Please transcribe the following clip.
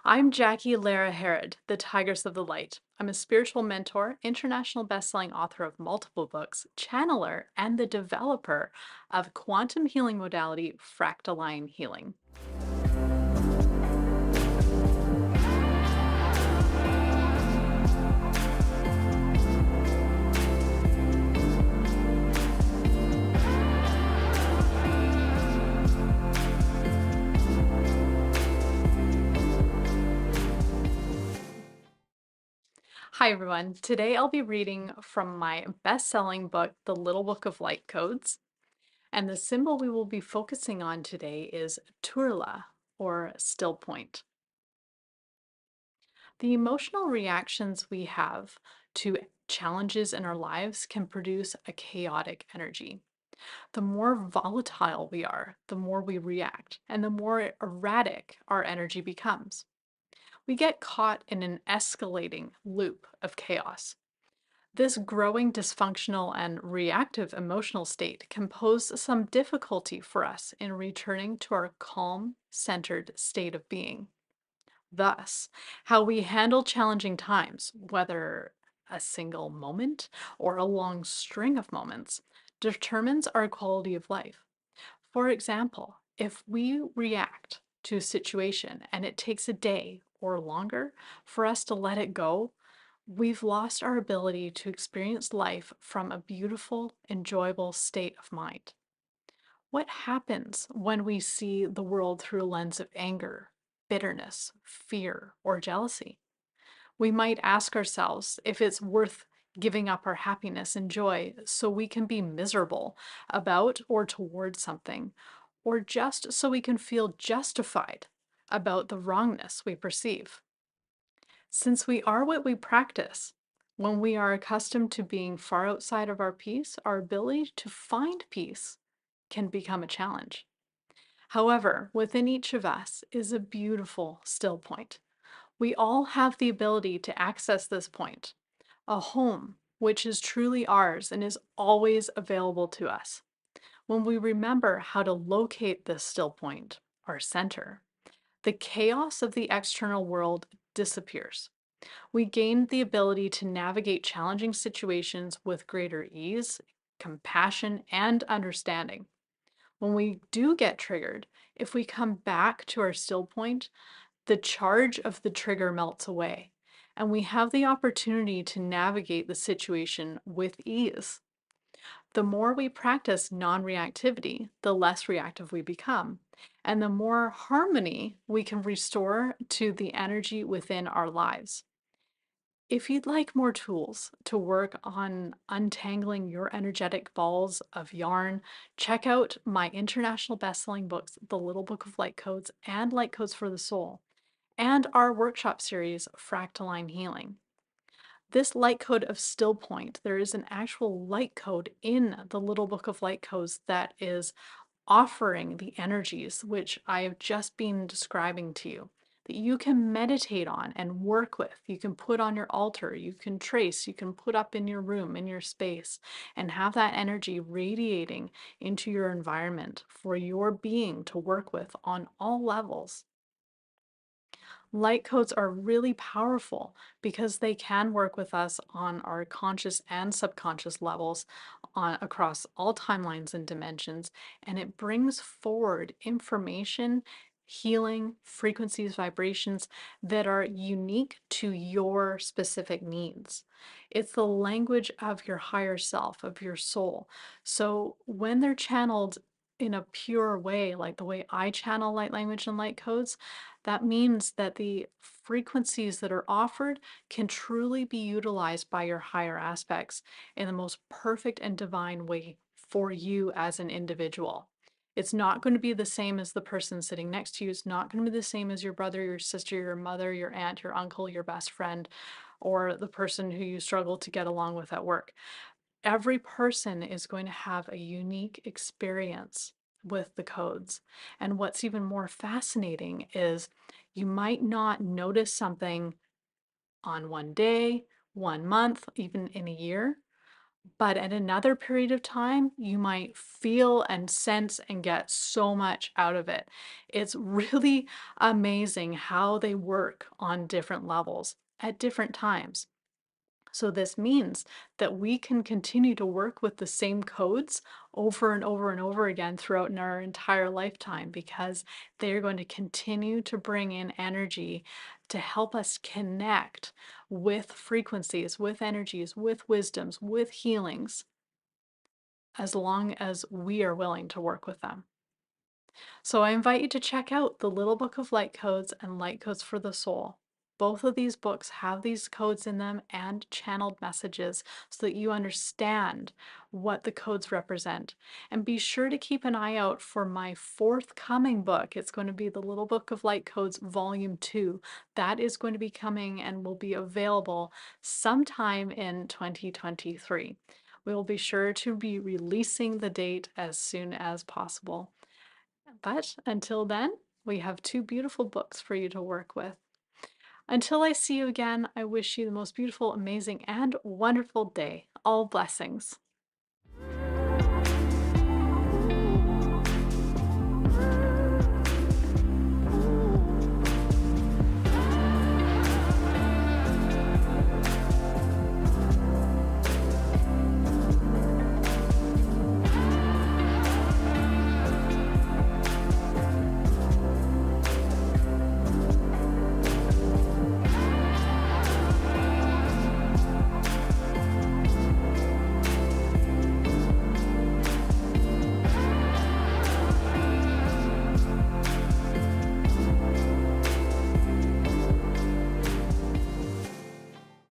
I'm Jackie Lara Herod, the Tigress of the Light. I'm a spiritual mentor, international best-selling author of multiple books, channeler, and the developer of quantum healing modality fractaline healing. Hi everyone. Today I'll be reading from my best-selling book, The Little Book of Light Codes. And the symbol we will be focusing on today is Turla, or Stillpoint. The emotional reactions we have to challenges in our lives can produce a chaotic energy. The more volatile we are, the more we react, and the more erratic our energy becomes. We get caught in an escalating loop of chaos. This growing dysfunctional and reactive emotional state can pose some difficulty for us in returning to our calm, centered state of being. Thus, how we handle challenging times, whether a single moment or a long string of moments, determines our quality of life. For example, if we react to a situation and it takes a day or longer for us to let it go, we've lost our ability to experience life from a beautiful, enjoyable state of mind. What happens when we see the world through a lens of anger, bitterness, fear, or jealousy? We might ask ourselves if it's worth giving up our happiness and joy so we can be miserable about or toward something, or just so we can feel justified about the wrongness we perceive. Since we are what we practice, when we are accustomed to being far outside of our peace, our ability to find peace can become a challenge. However, within each of us is a beautiful still point. We all have the ability to access this point, a home which is truly ours and is always available to us. When we remember how to locate this still point, our center, the chaos of the external world disappears. We gain the ability to navigate challenging situations with greater ease, compassion, and understanding. When we do get triggered, if we come back to our still point, the charge of the trigger melts away, and we have the opportunity to navigate the situation with ease. The more we practice non reactivity, the less reactive we become, and the more harmony we can restore to the energy within our lives. If you'd like more tools to work on untangling your energetic balls of yarn, check out my international best-selling books, The Little Book of Light Codes and Light Codes for the Soul, and our workshop series, Fractaline Healing. This light code of still point, there is an actual light code in the Little Book of Light Codes that is offering the energies which I have just been describing to you, that you can meditate on and work with. You can put on your altar, you can trace, you can put up in your room, in your space, and have that energy radiating into your environment for your being to work with on all levels. Light codes are really powerful because they can work with us on our conscious and subconscious levels across all timelines and dimensions, and it brings forward information, healing, frequencies, vibrations that are unique to your specific needs. It's the language of your higher self, of your soul. So when they're channeled in a pure way, like the way I channel light language and light codes, that means that the frequencies that are offered can truly be utilized by your higher aspects in the most perfect and divine way for you as an individual. It's not going to be the same as the person sitting next to you. It's not going to be the same as your brother, your sister, your mother, your aunt, your uncle, your best friend, or the person who you struggle to get along with at work. Every person is going to have a unique experience with the codes. And what's even more fascinating is you might not notice something on one day, one month, even in a year, But at another period of time, you might feel and sense and get so much out of it. It's really amazing how they work on different levels at different times. So this means that we can continue to work with the same codes over and over and over again throughout our entire lifetime because they're going to continue to bring in energy to help us connect with frequencies, with energies, with wisdoms, with healings, as long as we are willing to work with them. So I invite you to check out The Little Book of Light Codes and Light Codes for the Soul. Both of these books have these codes in them and channeled messages so that you understand what the codes represent. And be sure to keep an eye out for my forthcoming book. It's going to be The Little Book of Light Codes Volume 2. That is going to be coming and will be available sometime in 2023. We will be sure to be releasing the date as soon as possible. But until then, we have two beautiful books for you to work with. Until I see you again, I wish you the most beautiful, amazing, and wonderful day. All blessings.